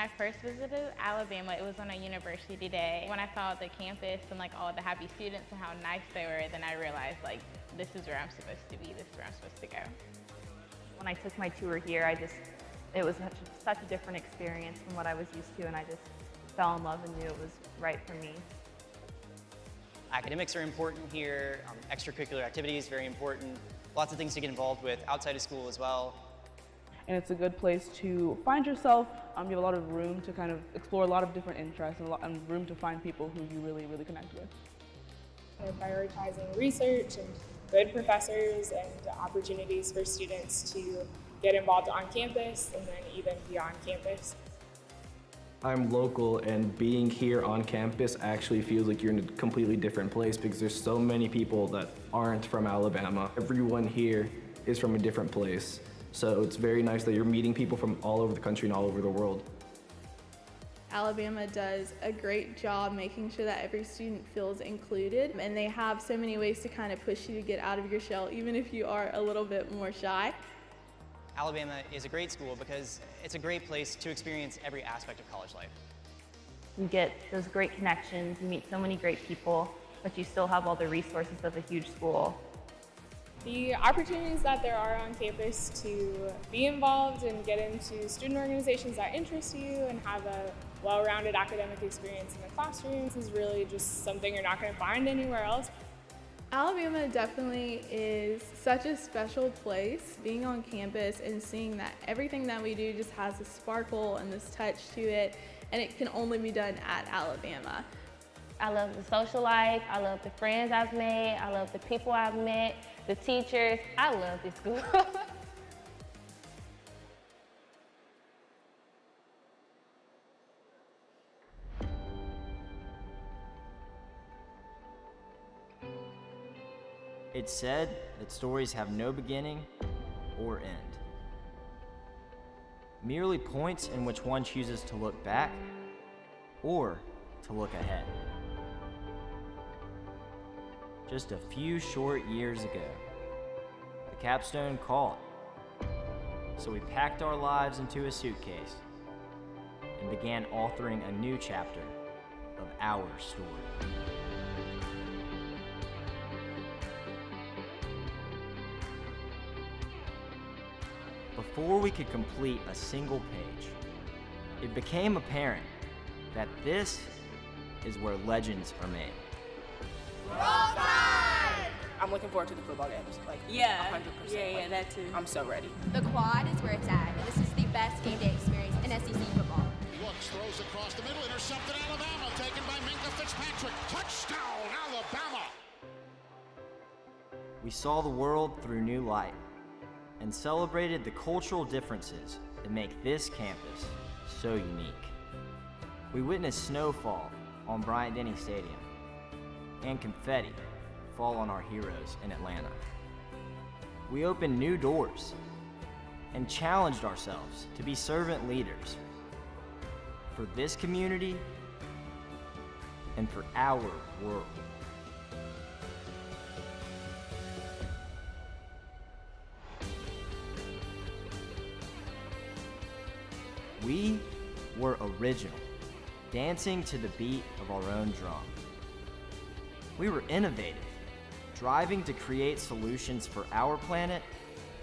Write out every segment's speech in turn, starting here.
I first visited Alabama, it was on a university day. When I saw the campus and like all the happy students and how nice they were, then I realized like this is where I'm supposed to be, this is where I'm supposed to go. When I took my tour here, it was such a different experience from what I was used to, and I just fell in love and knew it was right for me. Academics are important here, extracurricular activities very important, lots of things to get involved with outside of school as well. And it's a good place to find yourself. You have a lot of room to kind of explore a lot of different interests and room to find people who you really connect with. They're prioritizing research and good professors and opportunities for students to get involved on campus and then even beyond campus. I'm local, and being here on campus actually feels like you're in a completely different place because there's so many people that aren't from Alabama. Everyone here is from a different place. So it's very nice that you're meeting people from all over the country and all over the world. Alabama does a great job making sure that every student feels included, and they have so many ways to kind of push you to get out of your shell, even if you are a little bit more shy. Alabama is a great school because it's a great place to experience every aspect of college life. You get those great connections, you meet so many great people, but you still have all the resources of a huge school. The opportunities that there are on campus to be involved and get into student organizations that interest you and have a well-rounded academic experience in the classrooms is really just something you're not going to find anywhere else. Alabama definitely is such a special place. Being on campus and seeing that everything that we do just has a sparkle and this touch to it, and it can only be done at Alabama. I love the social life, I love the friends I've made, I love the people I've met, the teachers. I love this school. It's said that stories have no beginning or end. Merely points in which one chooses to look back or to look ahead. Just a few short years ago, the capstone called. So we packed our lives into a suitcase and began authoring a new chapter of our story. Before we could complete a single page, it became apparent that this is where legends are made. Roll Tide! I'm looking forward to the football games. Yeah, 100%. yeah, that too. I'm so ready. The quad is where it's at, and this is the best game day experience in SEC football. Looks, throws across the middle, intercepted Alabama, taken by Minka Fitzpatrick. Touchdown, Alabama! We saw the world through new light and celebrated the cultural differences that make this campus so unique. We witnessed snowfall on Bryant-Denny Stadium and confetti fall on our heroes in Atlanta. We opened new doors and challenged ourselves to be servant leaders for this community and for our world. We were original, dancing to the beat of our own drum. We were innovative, driving to create solutions for our planet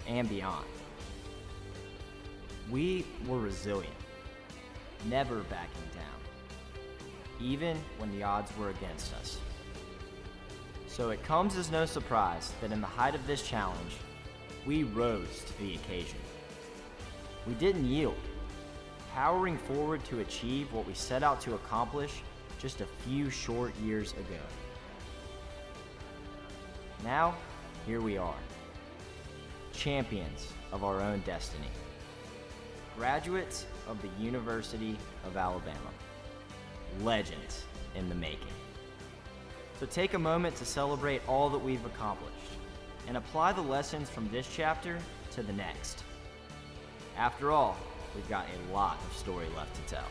and beyond. We were resilient, never backing down, even when the odds were against us. So it comes as no surprise that in the height of this challenge, we rose to the occasion. We didn't yield, powering forward to achieve what we set out to accomplish just a few short years ago. Now, here we are, champions of our own destiny, graduates of the University of Alabama, legends in the making. So take a moment to celebrate all that we've accomplished and apply the lessons from this chapter to the next. After all, we've got a lot of story left to tell.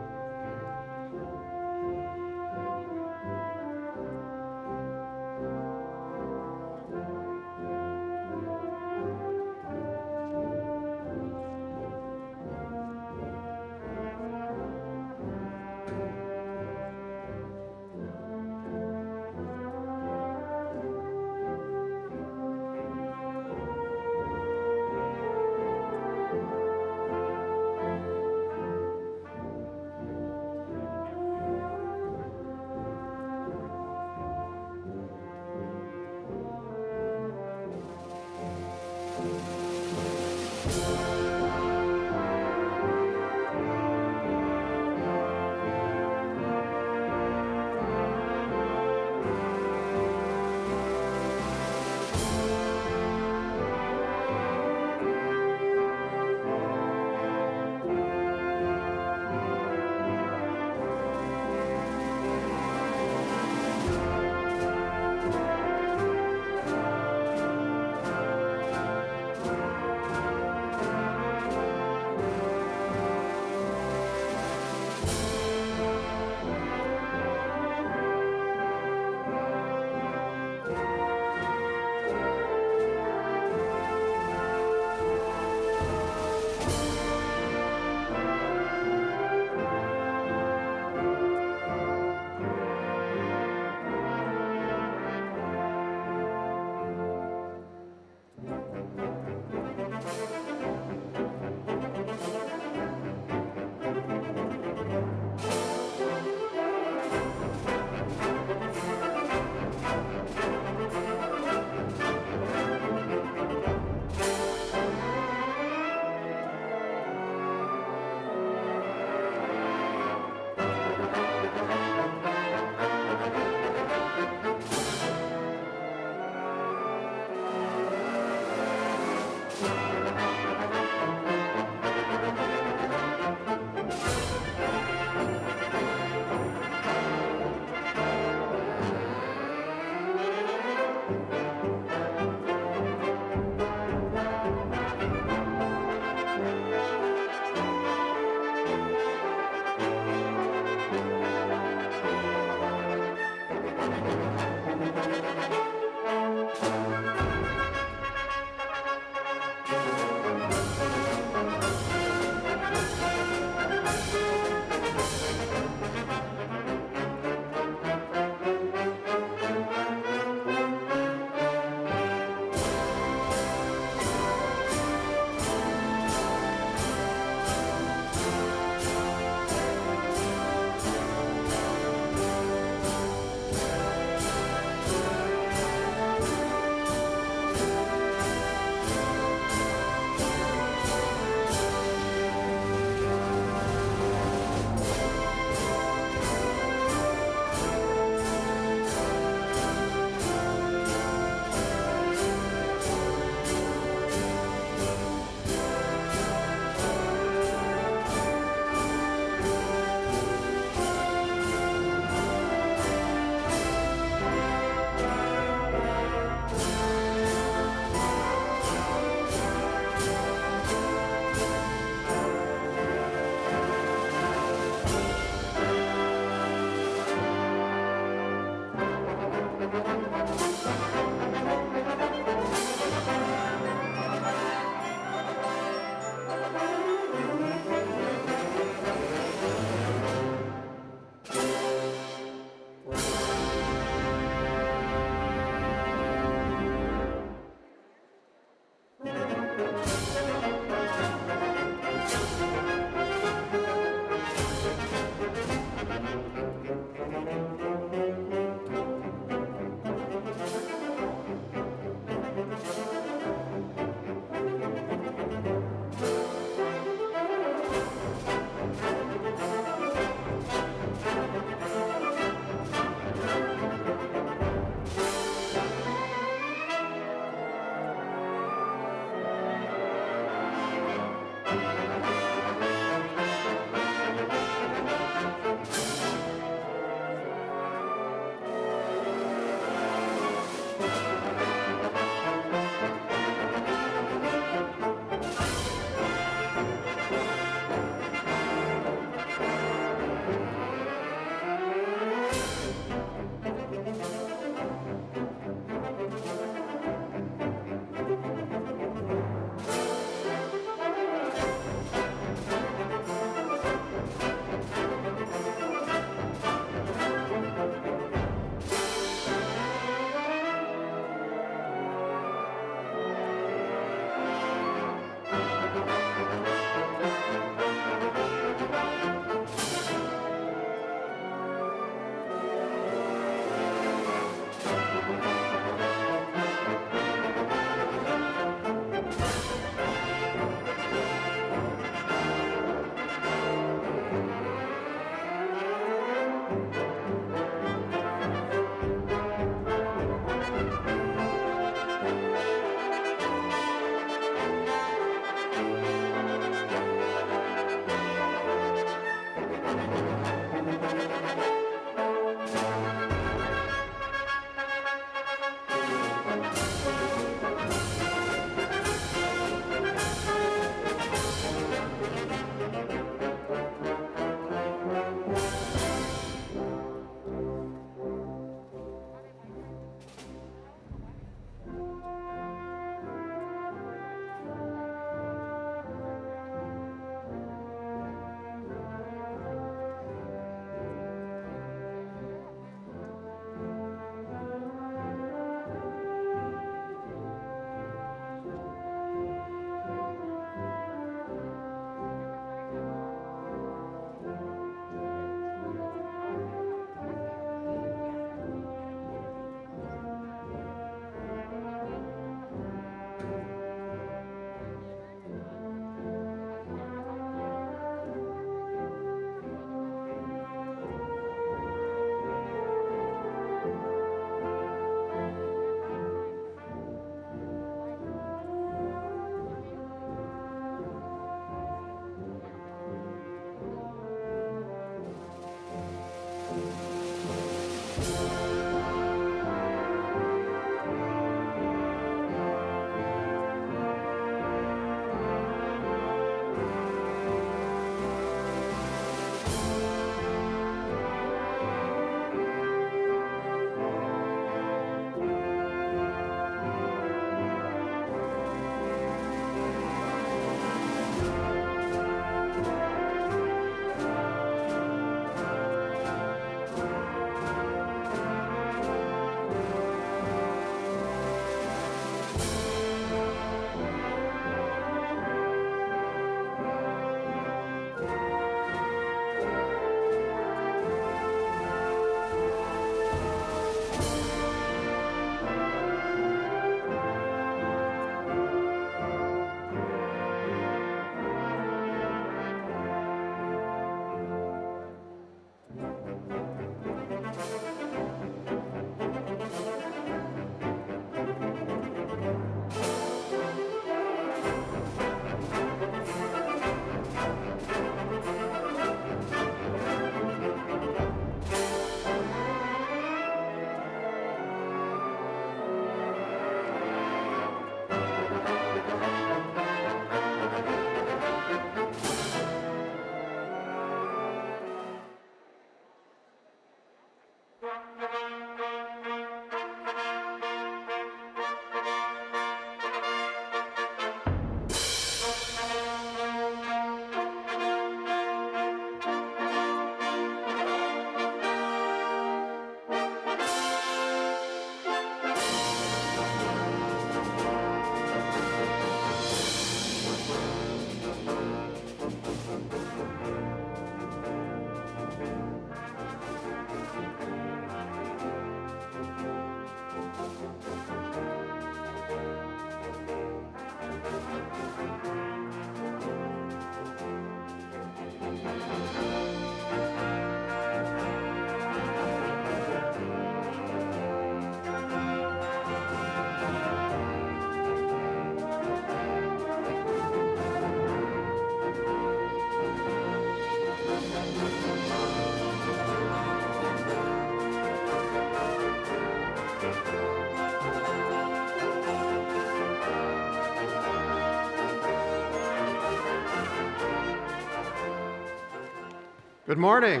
Good morning.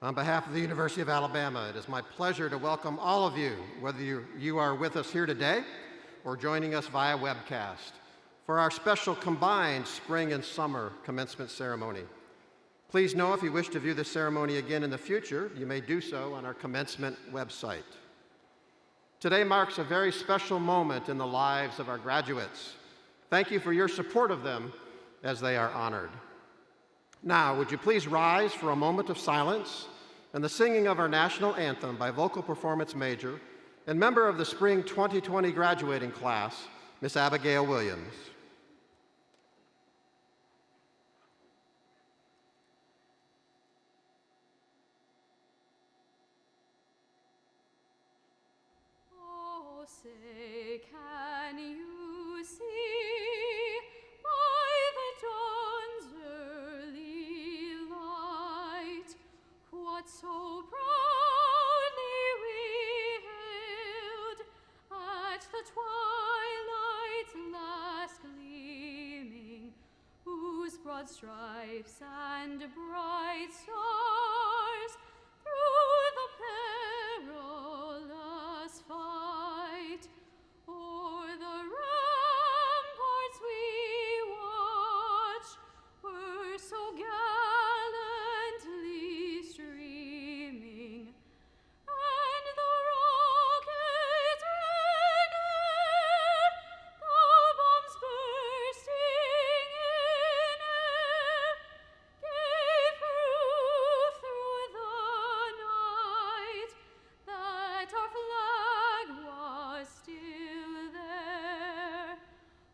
On behalf of the University of Alabama, it is my pleasure to welcome all of you, whether you are with us here today or joining us via webcast, for our special combined spring and summer commencement ceremony. Please know if you wish to view the ceremony again in the future, you may do so on our commencement website. Today marks a very special moment in the lives of our graduates. Thank you for your support of them as they are honored. Now, would you please rise for a moment of silence and the singing of our national anthem by vocal performance major and member of the spring 2020 graduating class, Miss Abigail Williams. Oh, say, can you see by the dawn's early light what so proudly we hailed at the twilight's last gleaming, whose broad stripes and bright stars through the perilous fight o'er the ramparts we watched were so gallantly streaming, and the rockets rang ere, the bombs bursting in air gave proof through the night that our flag was still there.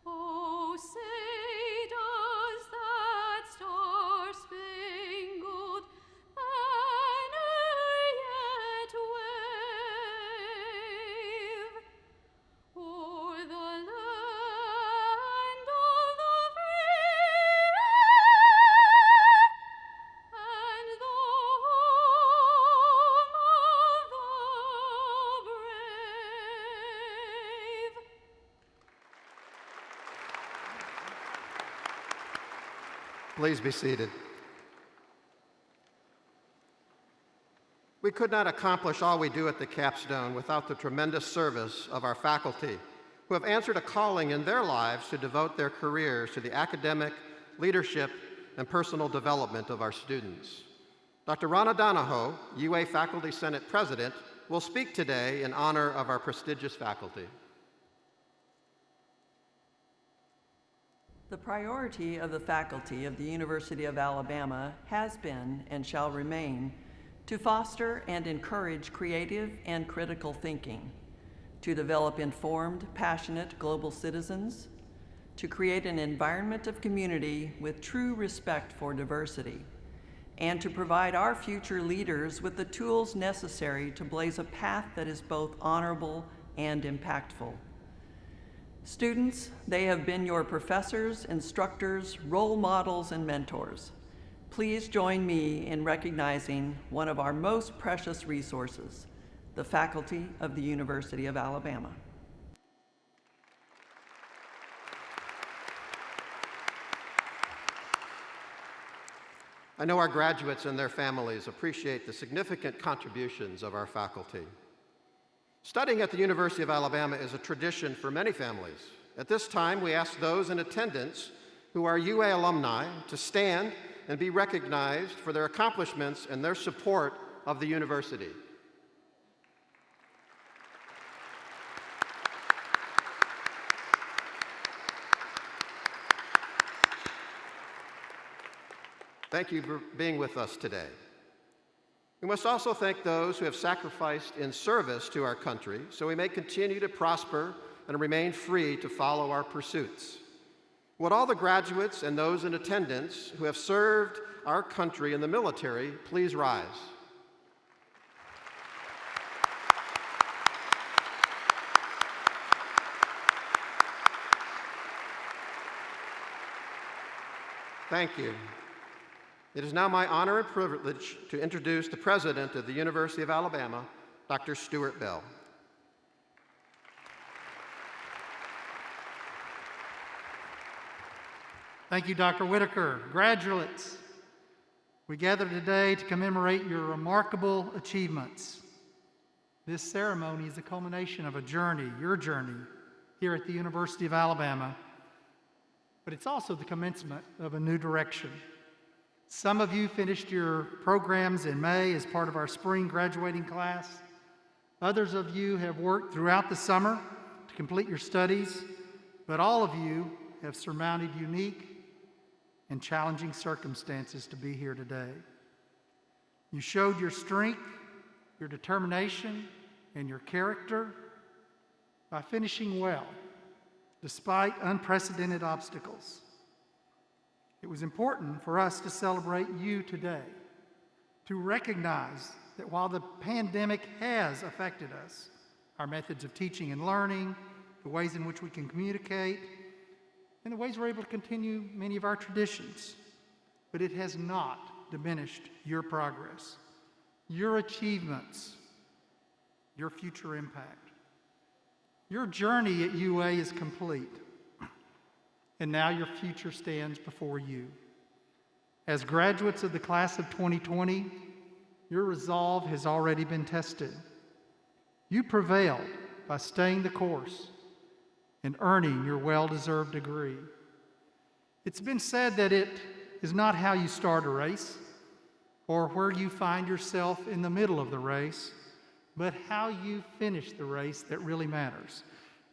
Oh, say does that star-spangled banner yet wave o'er the land of the free and the home of the brave? Please be seated. We could not accomplish all we do at the capstone without the tremendous service of our faculty, who have answered a calling in their lives to devote their careers to the academic, leadership, and personal development of our students. Dr. Rana Donahoe, UA Faculty Senate President, will speak today in honor of our prestigious faculty. The priority of the faculty of the University of Alabama has been and shall remain to foster and encourage creative and critical thinking, to develop informed, passionate global citizens, to create an environment of community with true respect for diversity, and to provide our future leaders with the tools necessary to blaze a path that is both honorable and impactful. Students, they have been your professors, instructors, role models, and mentors. Please join me in recognizing one of our most precious resources, the faculty of the University of Alabama. I know our graduates and their families appreciate the significant contributions of our faculty. Studying at the University of Alabama is a tradition for many families. At this time, we ask those in attendance who are UA alumni to stand and be recognized for their accomplishments and their support of the university. Thank you for being with us today. We must also thank those who have sacrificed in service to our country so we may continue to prosper and remain free to follow our pursuits. Would all the graduates and those in attendance who have served our country in the military please rise? Thank you. It is now my honor and privilege to introduce the President of the University of Alabama, Dr. Stuart Bell. Thank you, Dr. Whitaker. Graduates, we gather today to commemorate your remarkable achievements. This ceremony is the culmination of a journey, your journey, here at the University of Alabama, but it's also the commencement of a new direction. Some of you finished your programs in May as part of our spring graduating class. Others of you have worked throughout the summer to complete your studies, but all of you have surmounted unique and challenging circumstances to be here today. You showed your strength, your determination, and your character by finishing well, despite unprecedented obstacles. It was important for us to celebrate you today, to recognize that while the pandemic has affected us, our methods of teaching and learning, the ways in which we can communicate, and the ways we're able to continue many of our traditions, but it has not diminished your progress, your achievements, your future impact. Your journey at UA is complete, and now your future stands before you. As graduates of the class of 2020, your resolve has already been tested. You prevailed by staying the course and earning your well-deserved degree. It's been said that it is not how you start a race or where you find yourself in the middle of the race, but how you finish the race that really matters.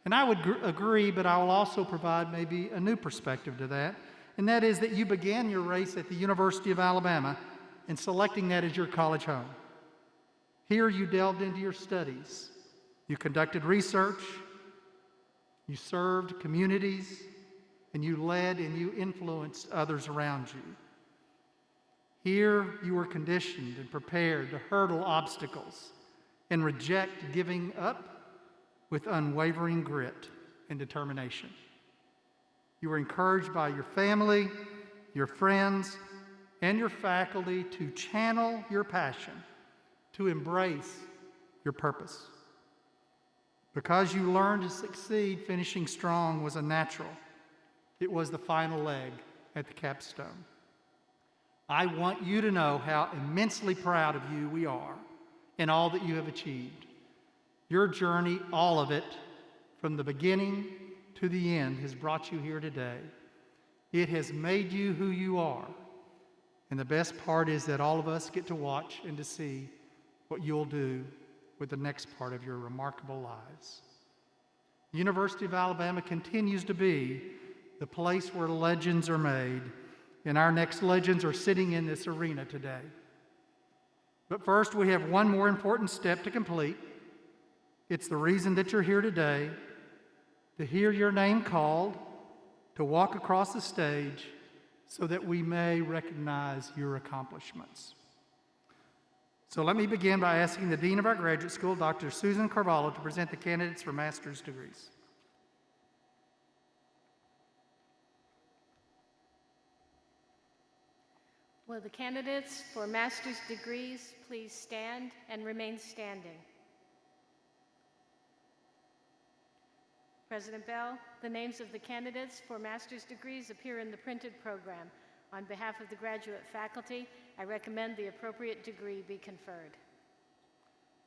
And I would agree, but I will also provide maybe a new perspective to that, and that is that you began your race at the University of Alabama and selecting that as your college home. Here you delved into your studies. You conducted research, you served communities, and you led and you influenced others around you. Here you were conditioned and prepared to hurdle obstacles and reject giving up with unwavering grit and determination. You were encouraged by your family, your friends, and your faculty to channel your passion, to embrace your purpose. Because you learned to succeed, finishing strong was a natural. It was the final leg at the capstone. I want you to know how immensely proud of you we are and all that you have achieved. Your journey, all of it, from the beginning to the end, has brought you here today. It has made you who you are. And the best part is that all of us get to watch and to see what you'll do with the next part of your remarkable lives. The University of Alabama continues to be the place where legends are made, and our next legends are sitting in this arena today. But first, we have one more important step to complete. It's the reason that you're here today, to hear your name called, to walk across the stage so that we may recognize your accomplishments. So let me begin by asking the Dean of our graduate school, Dr. Susan Carvalho, to present the candidates for master's degrees. Will the candidates for master's degrees please stand and remain standing? President Bell, the names of the candidates for master's degrees appear in the printed program. On behalf of the graduate faculty, I recommend the appropriate degree be conferred.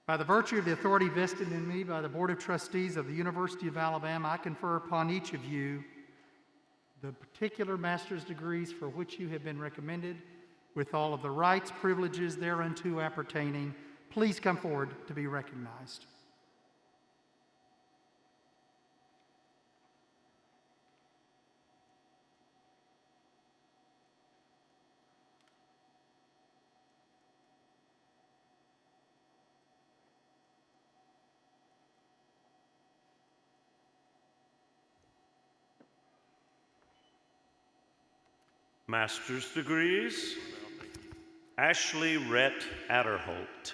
By the virtue of the authority vested in me by the Board of Trustees of the University of Alabama, I confer upon each of you the particular master's degrees for which you have been recommended, with all of the rights, privileges thereunto appertaining. Please come forward to be recognized. Master's degrees, Ashley Rhett Adderholt.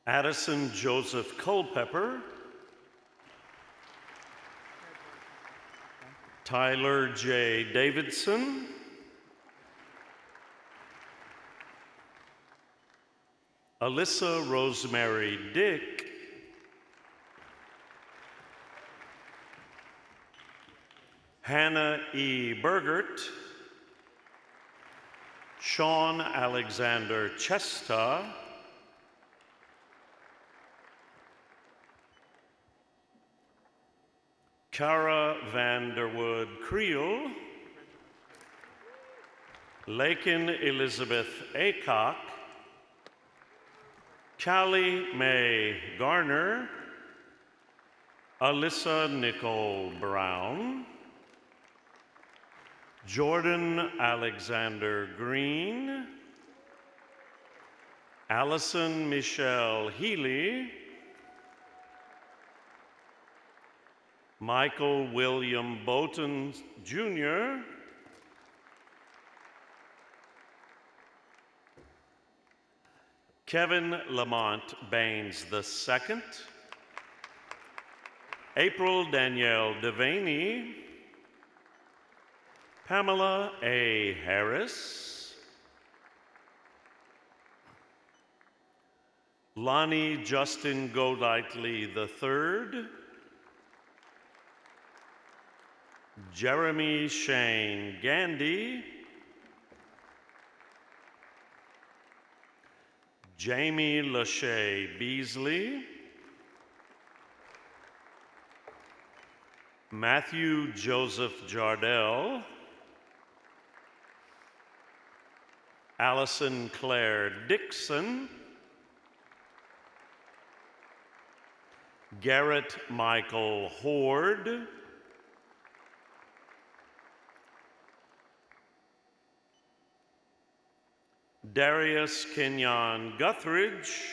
Addison Joseph Culpepper. Tyler J. Davidson. Alyssa Rosemary Dick, Hannah E. Bergert, Sean Alexander Chesta, Cara Vanderwood Creel, Lakin Elizabeth Acock, Callie Mae Garner, Alyssa Nicole Brown, Jordan Alexander Green, Allison Michelle Healy, Michael William Bolton Jr., Kevin Lamont Baines II, April Danielle Devaney, Pamela A. Harris, Lonnie Justin Golightly III, Jeremy Shane Gandy, Jamie Lachey Beasley, Matthew Joseph Jardell, Allison Claire Dixon, Garrett Michael Horde, Darius Kenyon Guthridge,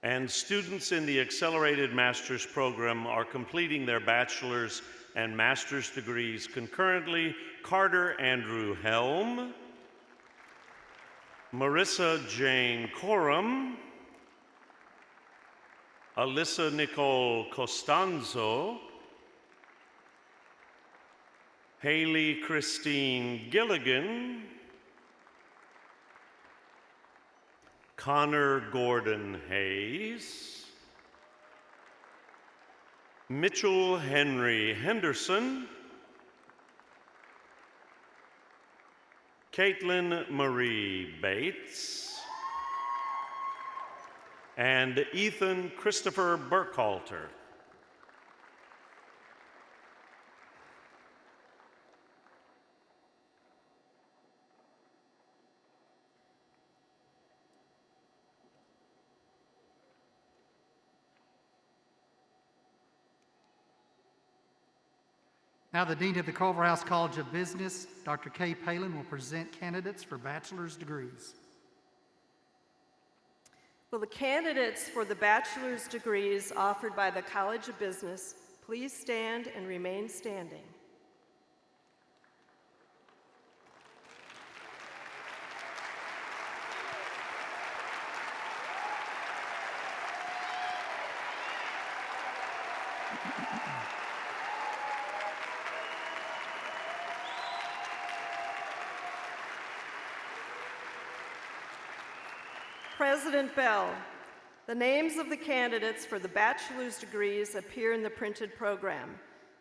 and students in the Accelerated Master's Program are completing their bachelor's and master's degrees concurrently: Carter Andrew Helm, Marissa Jane Coram, Alyssa Nicole Costanzo, Haley Christine Gilligan, Connor Gordon Hayes, Mitchell Henry Henderson, Caitlin Marie Bates, and Ethan Christopher Burkhalter. Now the Dean of the Culverhouse College of Business, Dr. Kay Palin, will present candidates for bachelor's degrees. Will the candidates for the bachelor's degrees offered by the College of Business please stand and remain standing? President Bell, the names of the candidates for the bachelor's degrees appear in the printed program.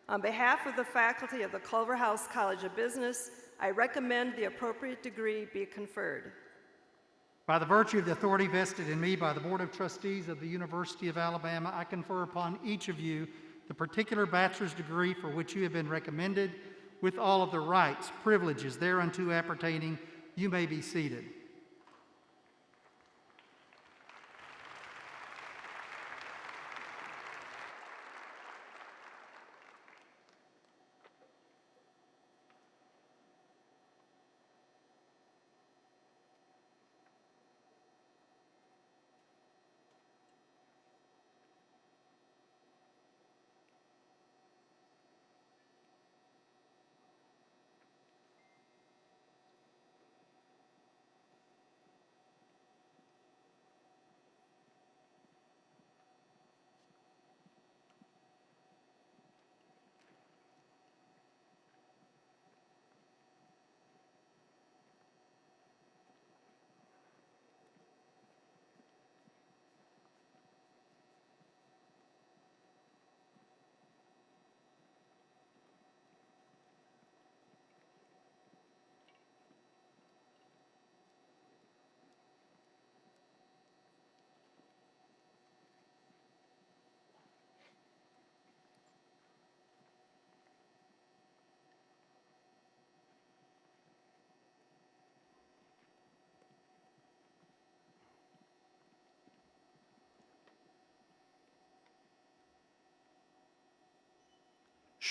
On behalf of the faculty of the Culverhouse College of Business, I recommend the appropriate degree be conferred. By the virtue of the authority vested in me by the Board of Trustees of the University of Alabama, I confer upon each of you the particular bachelor's degree for which you have been recommended, with all of the rights, privileges thereunto appertaining. You may be seated.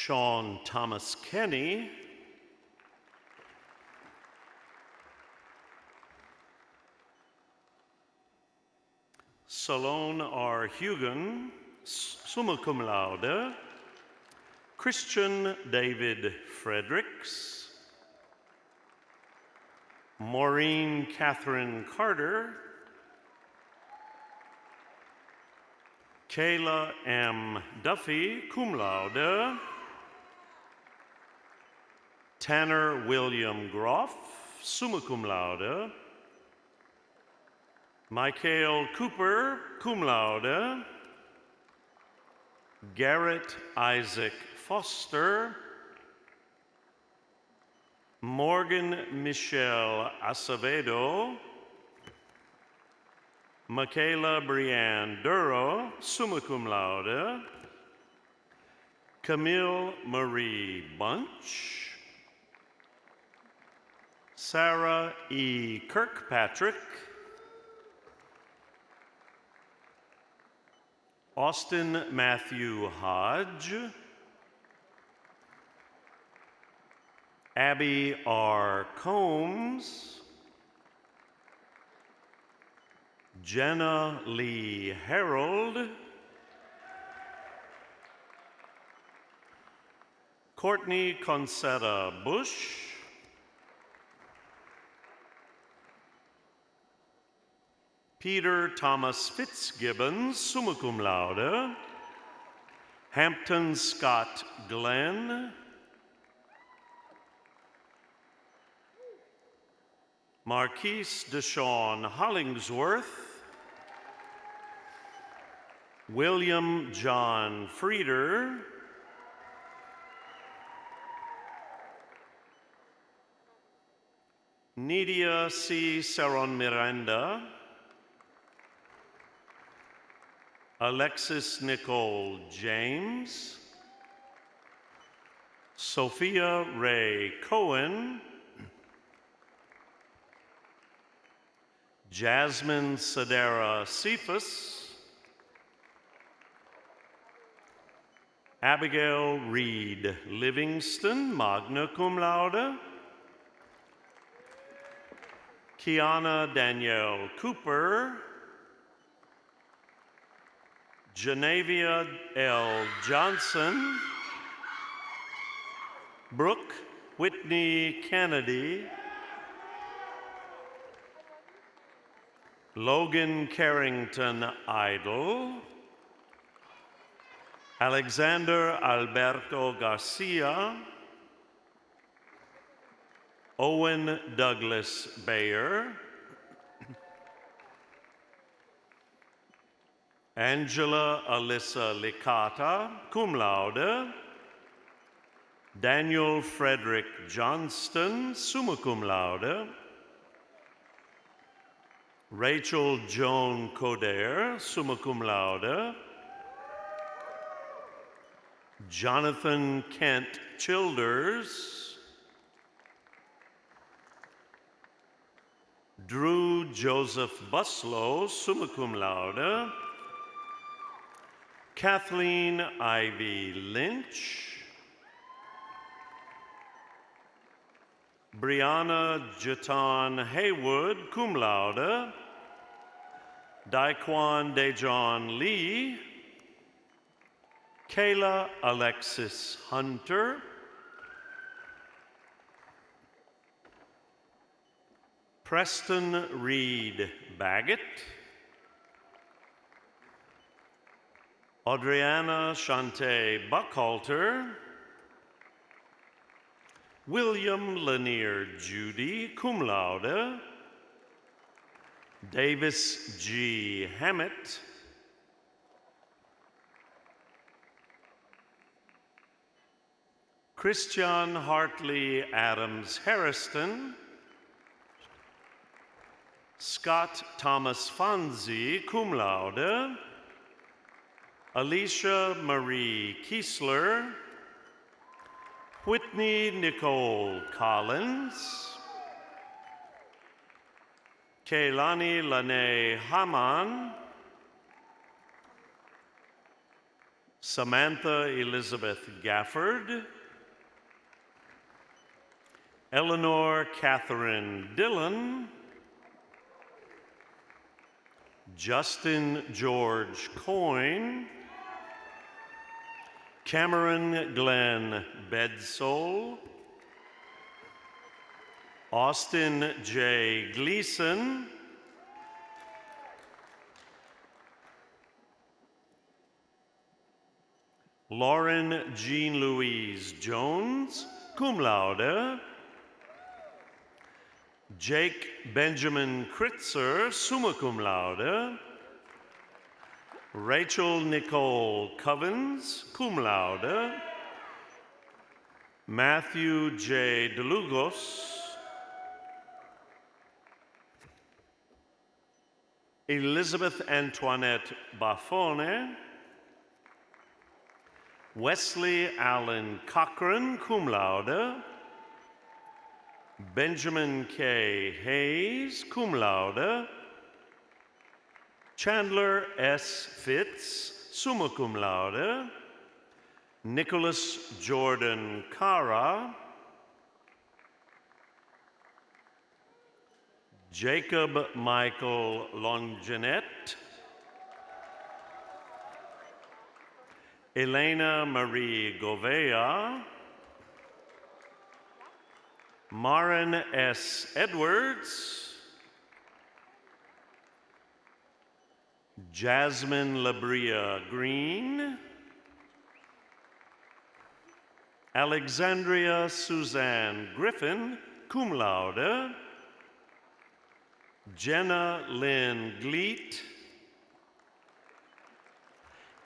Sean Thomas Kenny, Salone R. Hugan, summa cum laude, Christian David Fredericks, Maureen Catherine Carter, Kayla M. Duffy, cum laude, Tanner William Groff, summa cum laude, Michael Cooper, cum laude, Garrett Isaac Foster, Morgan Michelle Acevedo, Michaela Brianne Duro, summa cum laude, Camille Marie Bunch, Sarah E. Kirkpatrick, Austin Matthew Hodge, Abby R. Combs, Jenna Lee Harold, Courtney Concetta Bush, Peter Thomas Fitzgibbons, summa cum laude, Hampton Scott Glenn, Marquise Deshawn Hollingsworth, William John Frieder, Nidia C. Saron Miranda, Alexis Nicole James, Sophia Ray Cohen, Jasmine Sedera Cephas, Abigail Reed Livingston, magna cum laude, Kiana Danielle Cooper, Genevia L. Johnson, Brooke Whitney Kennedy, Logan Carrington Idle, Alexander Alberto Garcia, Owen Douglas Bayer, Angela Alyssa Licata, cum laude, Daniel Frederick Johnston, summa cum laude, Rachel Joan Coder, summa cum laude, Jonathan Kent Childers, Drew Joseph Buslow, summa cum laude, Kathleen Ivy Lynch, Brianna Jatan Haywood, cum laude, Daquan Dejon Lee, Kayla Alexis Hunter, Preston Reed Baggett, Adriana Shante Buckhalter, William Lanier Judy, cum laude, Davis G. Hammett, Christian Hartley Adams Harrison, Scott Thomas Fonzie, cum laude, Alicia Marie Kiesler, Whitney Nicole Collins, Kaylani Lene Haman, Samantha Elizabeth Gafford, Eleanor Catherine Dillon, Justin George Coyne, Cameron Glenn Bedsole, Austin J. Gleason, Lauren Jean Louise Jones, cum laude, Jake Benjamin Kritzer, summa cum laude, Rachel Nicole Covens, cum laude, Matthew J. DeLugos, Elizabeth Antoinette Baffone, Wesley Allen Cochran, cum laude, Benjamin K. Hayes, cum laude, Chandler S. Fitz, summa cum laude, Nicholas Jordan Cara, Jacob Michael Longinette, Elena Marie Govea, Maren S. Edwards, Jasmine Labria Green, Alexandria Suzanne Griffin, cum laude, Jenna Lynn Gleet,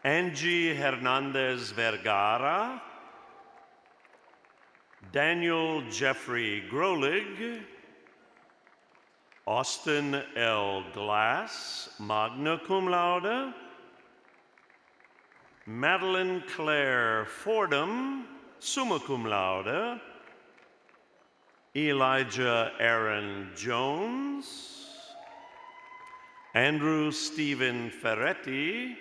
Angie Hernandez Vergara, Daniel Jeffrey Grolig, Austin L. Glass, magna cum laude, Madeline Claire Fordham, summa cum laude, Elijah Aaron Jones, Andrew Stephen Ferretti,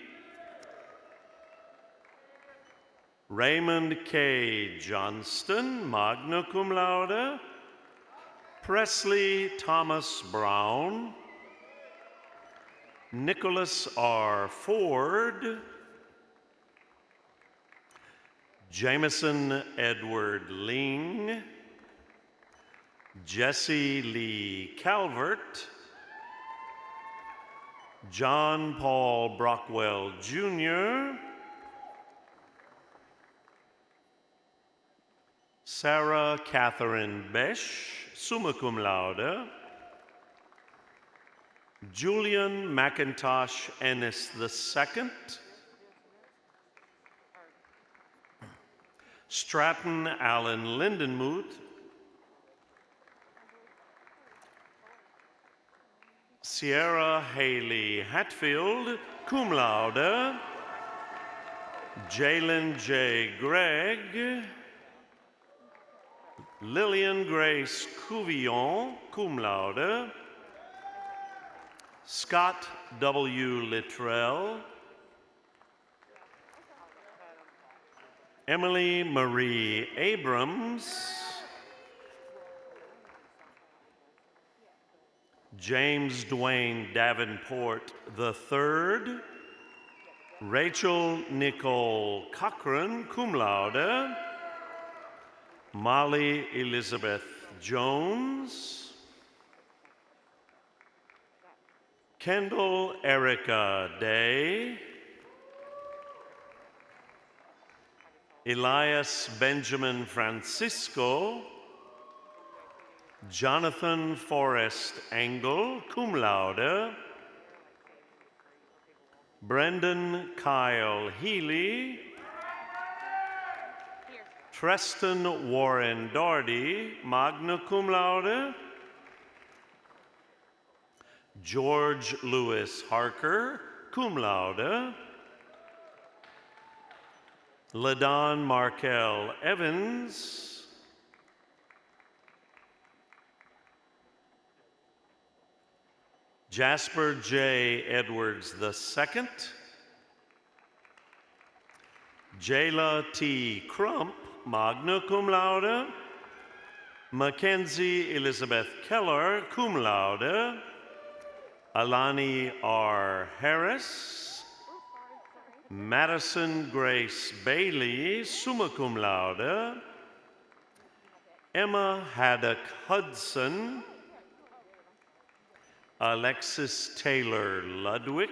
Raymond K. Johnston, magna cum laude, Presley Thomas Brown, Nicholas R. Ford, Jameson Edward Ling, Jesse Lee Calvert, John Paul Brockwell Jr., Sarah Catherine Besch, summa cum laude, Julian McIntosh Ennis II, Stratton Allen Lindenmuth, Sierra Haley Hatfield, cum laude, Jalen J. Gregg, Lillian Grace Couvillon, cum laude, Scott W. Littrell, Emily Marie Abrams, James Dwayne Davenport III, Rachel Nicole Cochran, cum laude, Molly Elizabeth Jones, Kendall Erica Day, Elias Benjamin Francisco, Jonathan Forrest Engel, cum laude, Brendan Kyle Healy, Treston Warren Doherty, magna cum laude, George Lewis Harker, cum laude, LaDon Markel Evans, Jasper J. Edwards II, Jayla T. Crump, magna cum laude. Mackenzie Elizabeth Keller, cum laude. Alani R. Harris. Madison Grace Bailey, summa cum laude. Emma Haddock Hudson. Alexis Taylor Ludwig.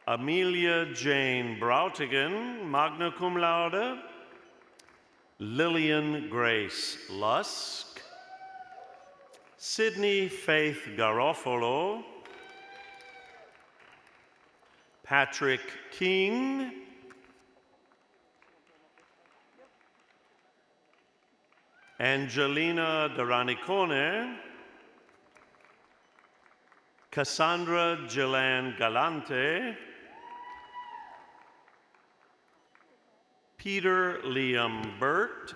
Amelia Jane Brautigan, magna cum laude. Lillian Grace Lusk. Sydney Faith Garofalo. Patrick King. Angelina Daranicone. Cassandra Gillan Galante. Peter Liam Burt.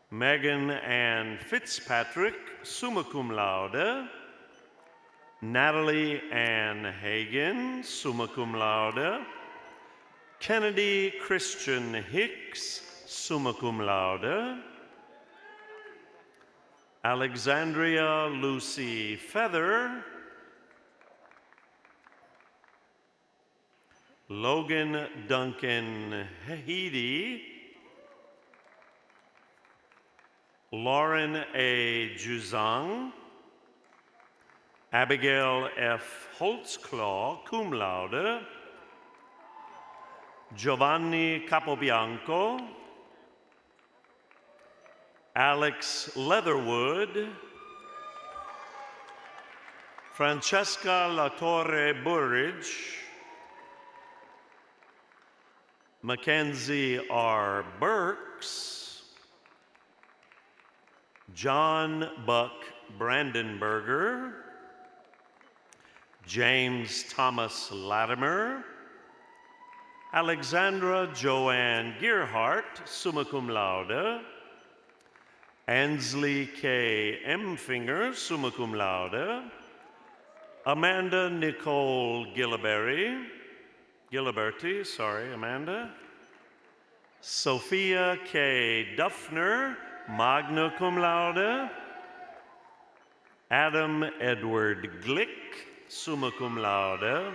Megan Ann Fitzpatrick, summa cum laude. Natalie Ann Hagen, summa cum laude. Kennedy Christian Hicks, summa cum laude. Alexandria Lucy Feather. Logan Duncan Heedy. Lauren A. Juzang. Abigail F. Holtzclaw, cum laude. Giovanni Capobianco. Alex Leatherwood. Francesca Latorre Burridge. Mackenzie R. Burks. John Buck Brandenberger. James Thomas Latimer. Alexandra Joanne Gearhart, summa cum laude. Ansley K. Emfinger, summa cum laude. Amanda Nicole Giliberti, sorry, Amanda. Sophia K. Duffner, magna cum laude. Adam Edward Glick, summa cum laude.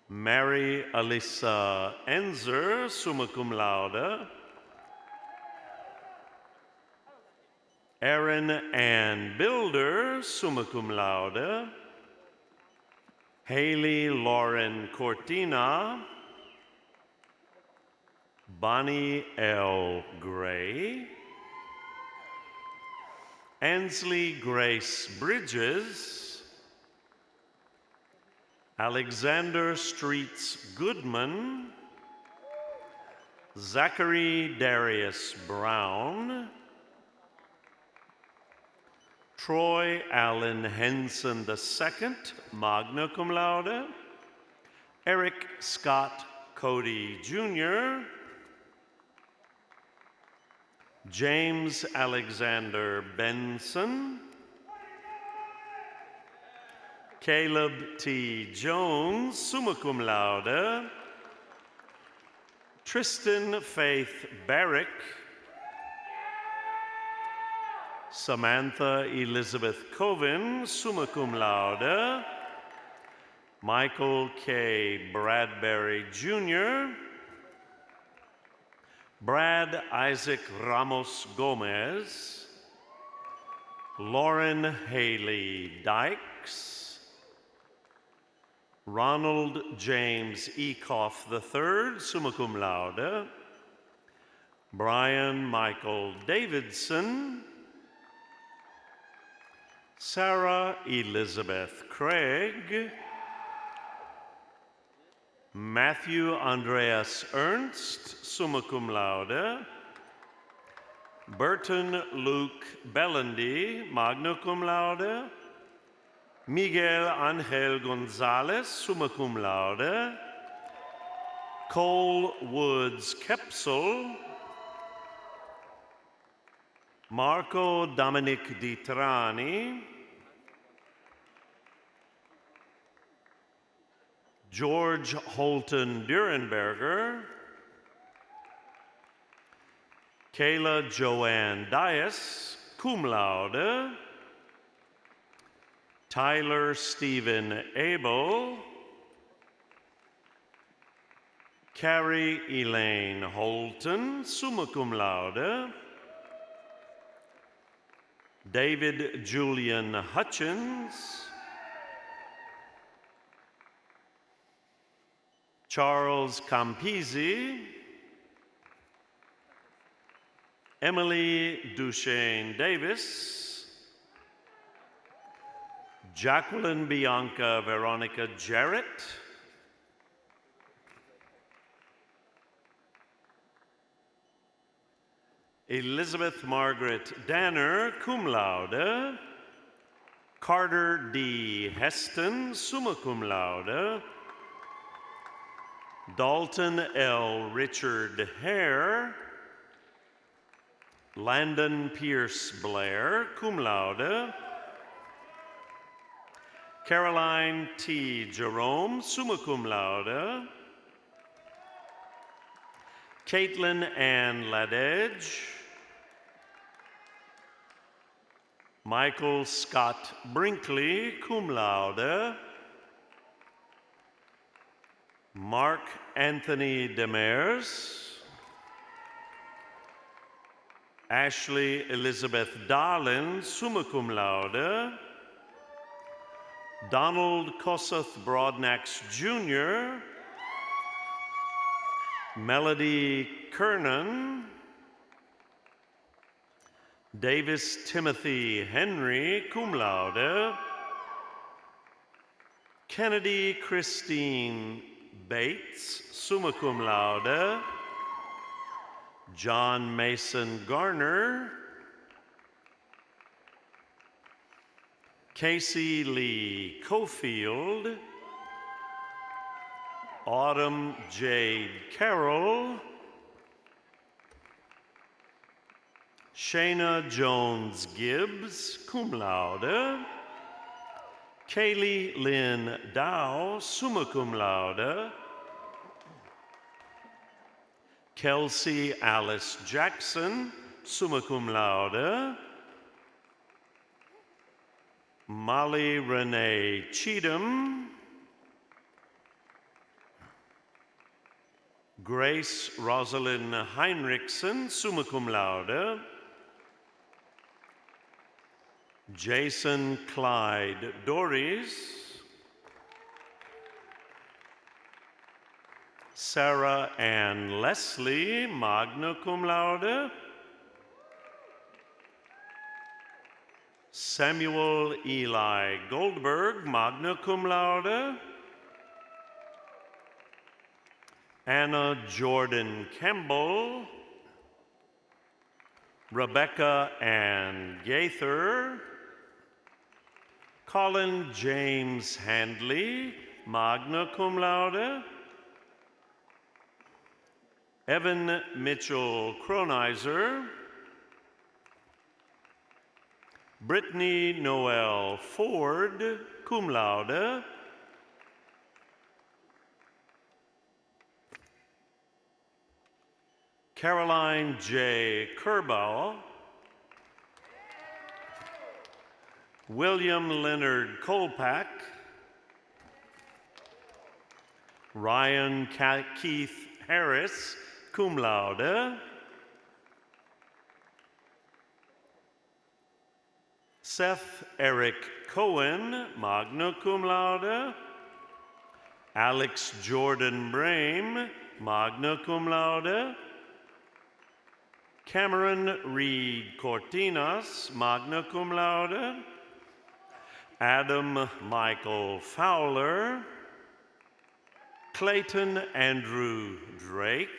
Mary Alyssa Enzer, summa cum laude. Erin Ann Builder, summa cum laude. Haley Lauren Cortina. Bonnie L. Gray. Ansley Grace Bridges. Alexander Streets Goodman. Zachary Darius Brown. Troy Allen Henson II, magna cum laude. Eric Scott Cody Jr. James Alexander Benson. Caleb T. Jones, summa cum laude. Tristan Faith Barrick. Samantha Elizabeth Coven, summa cum laude. Michael K. Bradbury Jr. Brad Isaac Ramos Gomez. Lauren Haley Dykes. Ronald James Ecoff III, summa cum laude. Brian Michael Davidson. Sarah Elizabeth Craig. Matthew Andreas Ernst, summa cum laude. Burton Luke Bellandy, magna cum laude. Miguel Angel Gonzalez, summa cum laude. Cole Woods Kepsel. Marco Dominic Di Trani. George Holton Durenberger, Kayla Joanne Dias, cum laude, Tyler Stephen Abel, Carrie Elaine Holton, summa cum laude, David Julian Hutchins, Charles Campisi, Emily Duchesne Davis, Jacqueline Bianca Veronica Jarrett, Elizabeth Margaret Danner, cum laude, Carter D. Heston, summa cum laude, Dalton L. Richard Hare, Landon Pierce Blair, cum laude, Caroline T. Jerome, summa cum laude, Caitlin Ann Ladedge, Michael Scott Brinkley, cum laude, Mark Anthony Demers, Ashley Elizabeth Darlin, summa cum laude, Donald Kossuth Broadnax Jr., Melody Kernan, Davis Timothy Henry, cum laude, Kennedy Christine Bates, summa cum laude, John Mason Garner, Casey Lee Cofield, Autumn Jade Carroll, Shayna Jones Gibbs, cum laude, Kaylee Lynn Dow, summa cum laude, Kelsey Alice Jackson, summa cum laude, Molly Renee Cheatham, Grace Rosalind Heinrichsen, summa cum laude, Jason Clyde Dories, Sarah Ann Leslie, magna cum laude, Samuel Eli Goldberg, magna cum laude, Anna Jordan Campbell, Rebecca Ann Gaither, Colin James Handley, magna cum laude, Evan Mitchell Cronizer, Brittany Noel Ford, cum laude, Caroline J. Kerbau, William Leonard Kolpak, Ryan Keith Harris, cum laude, Seth Eric Cohen, magna cum laude, Alex Jordan Brame, magna cum laude, Cameron Reed Cortinas, magna cum laude, Adam Michael Fowler, Clayton Andrew Drake,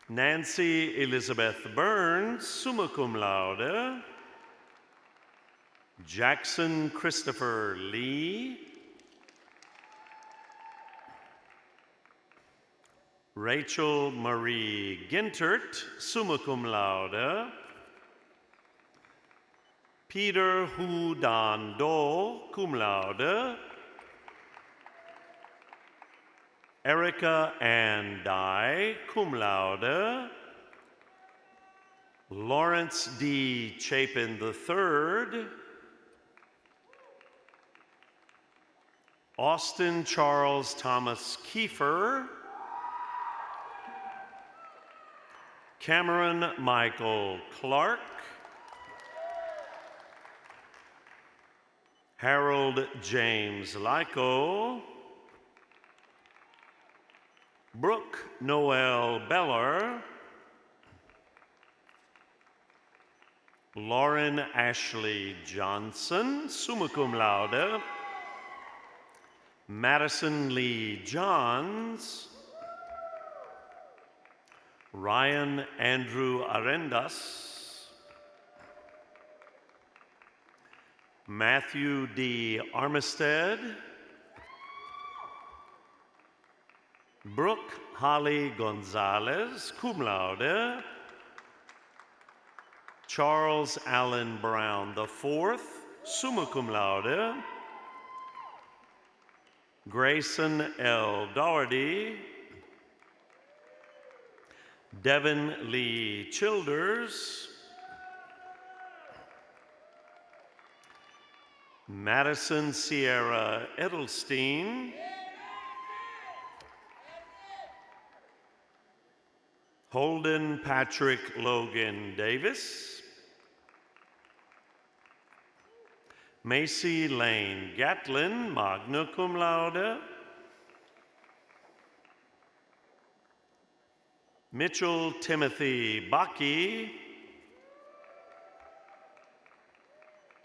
Nancy Elizabeth Burns, summa cum laude, Jackson Christopher Lee, Rachel Marie Gintert, summa cum laude, Peter Hu Dan Do, cum laude, Erica Ann Dye, cum laude. Lawrence D. Chapin III. Austin Charles Thomas Kiefer. Cameron Michael Clark. Harold James Lyko. Brooke Noel Beller. Lauren Ashley Johnson, summa cum laude. Madison Lee Johns. Ryan Andrew Arendas. Matthew D. Armistead. Brooke Holly Gonzalez, cum laude. Charles Allen Brown IV, summa cum laude. Grayson L. Doherty. Devin Lee Childers. Madison Sierra Edelstein. Holden Patrick Logan Davis. Macy Lane Gatlin, magna cum laude. Mitchell Timothy Bucky.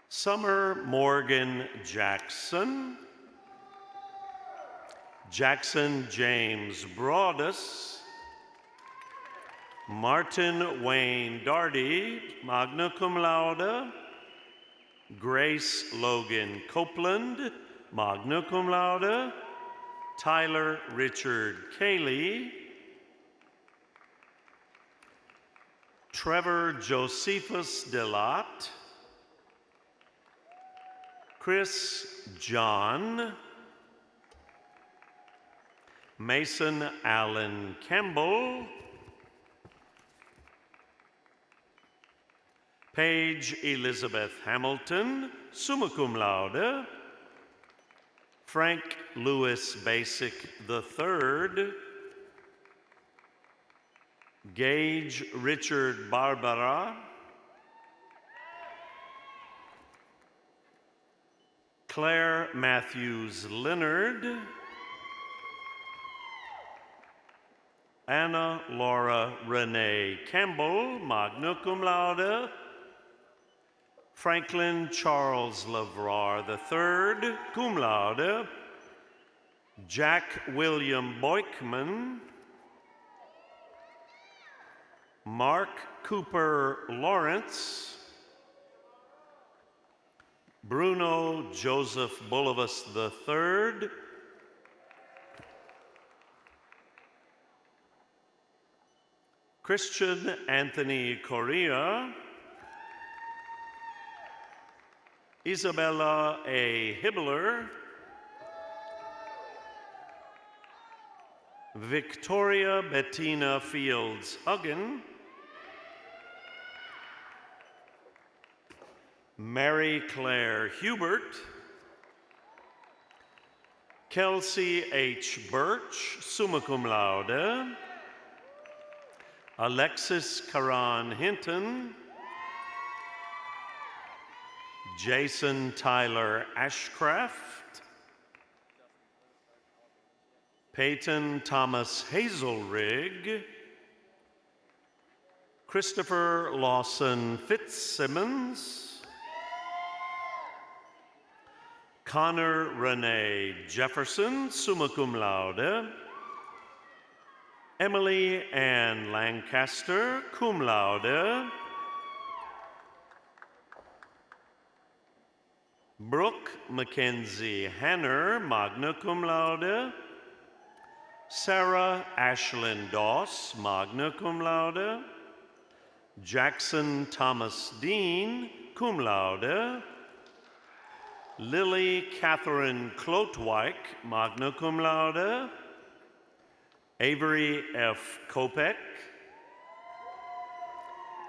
Summer Morgan Jackson. Jackson James Broadus. Martin Wayne Darty, magna cum laude. Grace Logan Copeland, magna cum laude. Tyler Richard Cayley. Trevor Josephus Delott. Chris John. Mason Allen Campbell. Paige Elizabeth Hamilton, summa cum laude. Frank Lewis Basic III. Gage Richard Barbara. Claire Matthews Leonard. Anna Laura Renee Campbell, magna cum laude. Franklin Charles Lavrar III, cum laude. Jack William Boykman. Mark Cooper Lawrence. Bruno Joseph Bullivus III. Christian Anthony Correa. Isabella A. Hibbler. Victoria Bettina Fields Huggen. Mary Claire Hubert. Kelsey H. Birch, summa cum laude. Alexis Karan Hinton. Jason Tyler Ashcraft. Peyton Thomas Hazelrig. Christopher Lawson Fitzsimmons. Connor Renee Jefferson, summa cum laude. Emily Ann Lancaster, cum laude. Brooke Mackenzie Hanner, magna cum laude. Sarah Ashlyn Doss, magna cum laude. Jackson Thomas Dean, cum laude. Lily Catherine Klotwijk, magna cum laude. Avery F. Kopek,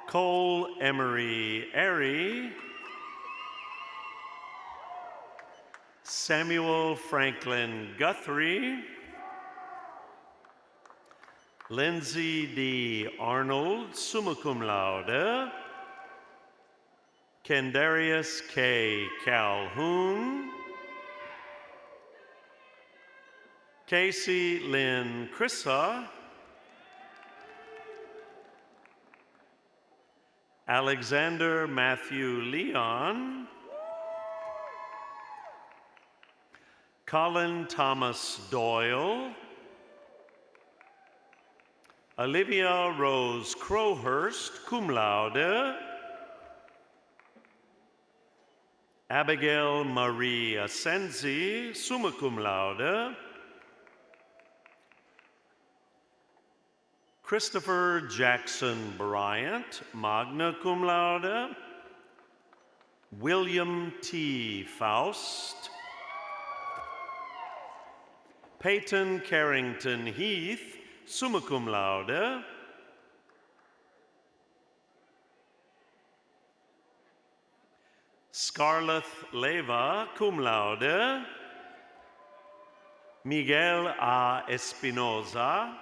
Cole Emery Airy, Samuel Franklin Guthrie, Lindsay D. Arnold, summa cum laude, Kendarius K. Calhoun, Casey Lynn Crissa, Alexander Matthew Leon, Colin Thomas Doyle, Olivia Rose Crowhurst, cum laude, Abigail Marie Asenzi, summa cum laude, Christopher Jackson Bryant, magna cum laude, William T. Faust, Peyton Carrington Heath, summa cum laude, Scarlett Leva, cum laude, Miguel A. Espinoza,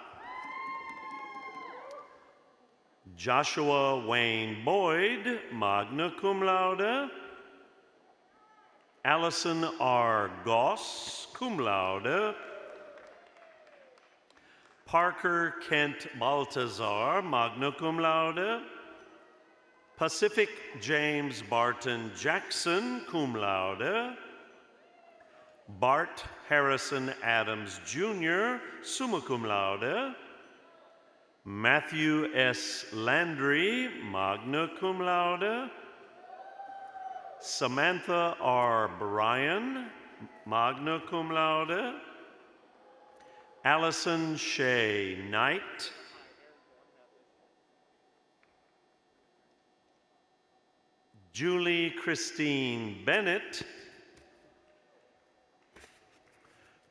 Joshua Wayne Boyd, magna cum laude, Allison R. Goss, cum laude, Parker Kent Baltazar, magna cum laude, Pacific James Barton Jackson, cum laude, Bart Harrison Adams Jr., summa cum laude, Matthew S. Landry, magna cum laude, Samantha R. Bryan, magna cum laude, Allison Shea Knight, Julie Christine Bennett,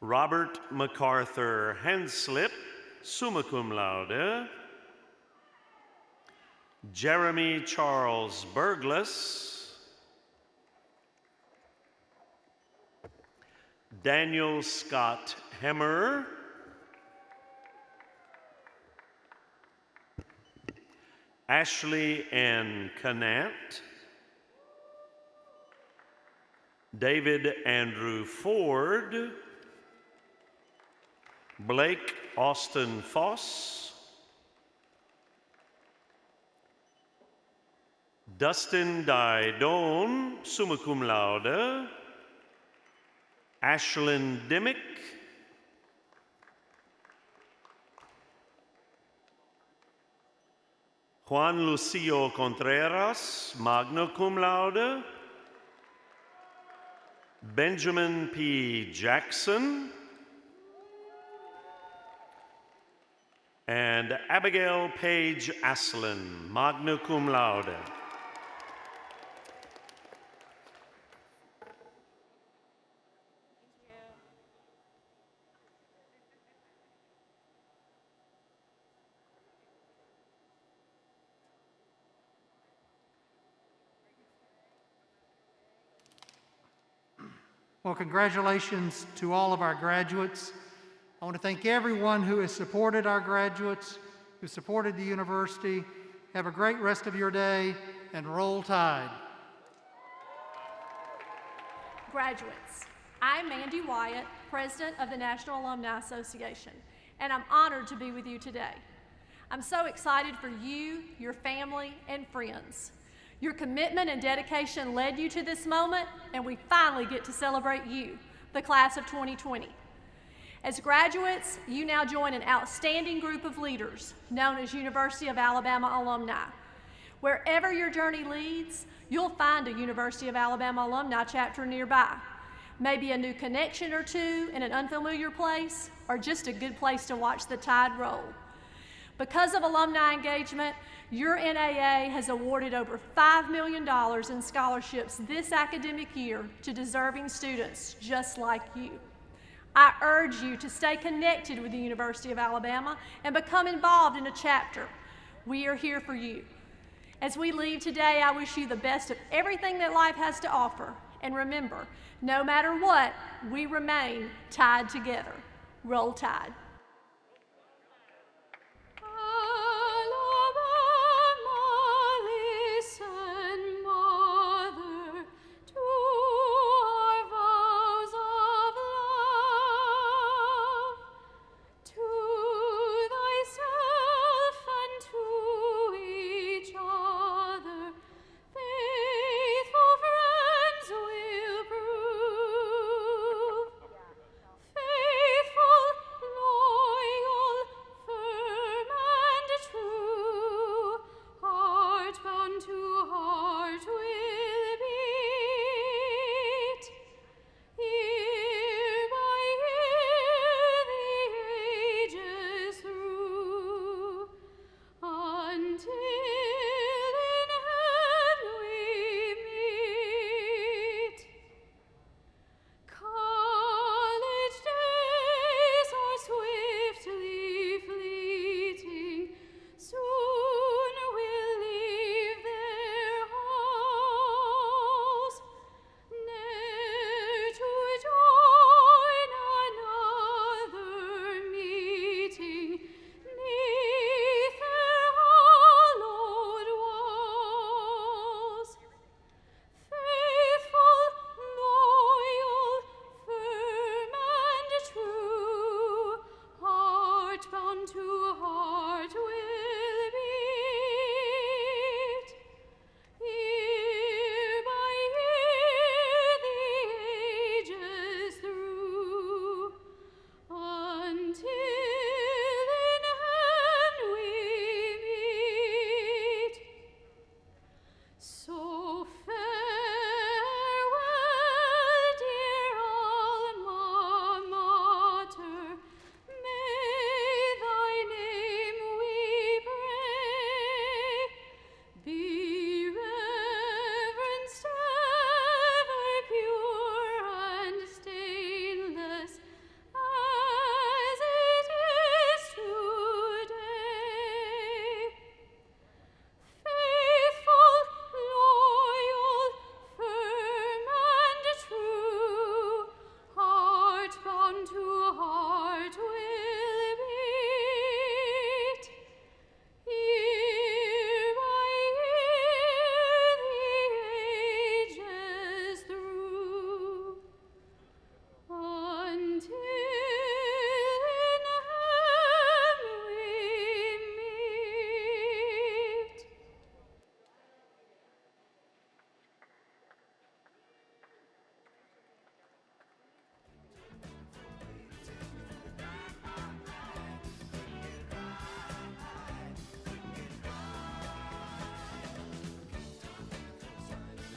Robert MacArthur Henslip, summa cum laude, Jeremy Charles Burglas, Daniel Scott Hemmer, Ashley N. Canant, David Andrew Ford, Blake Austin Foss, Dustin Didone, summa cum laude, Ashlyn Dimmick, Juan Lucio Contreras, magna cum laude, Benjamin P. Jackson, and Abigail Page Aslin, magna cum laude. Well, congratulations to all of our graduates. I want to thank everyone who has supported our graduates, who supported the university. Have a great rest of your day, and roll tide. Graduates, I'm Mandy Wyatt, President of the National Alumni Association, and I'm honored to be with you today. I'm so excited for you, your family, and friends. Your commitment and dedication led you to this moment, and we finally get to celebrate you, the class of 2020. As graduates, you now join an outstanding group of leaders known as University of Alabama alumni. Wherever your journey leads, you'll find a University of Alabama alumni chapter nearby. Maybe a new connection or two in an unfamiliar place, or just a good place to watch the tide roll. Because of alumni engagement, your NAA has awarded over $5 million in scholarships this academic year to deserving students just like you. I urge you to stay connected with the University of Alabama and become involved in a chapter. We are here for you. As we leave today, I wish you the best of everything that life has to offer. And remember, no matter what, we remain tied together. Roll Tide.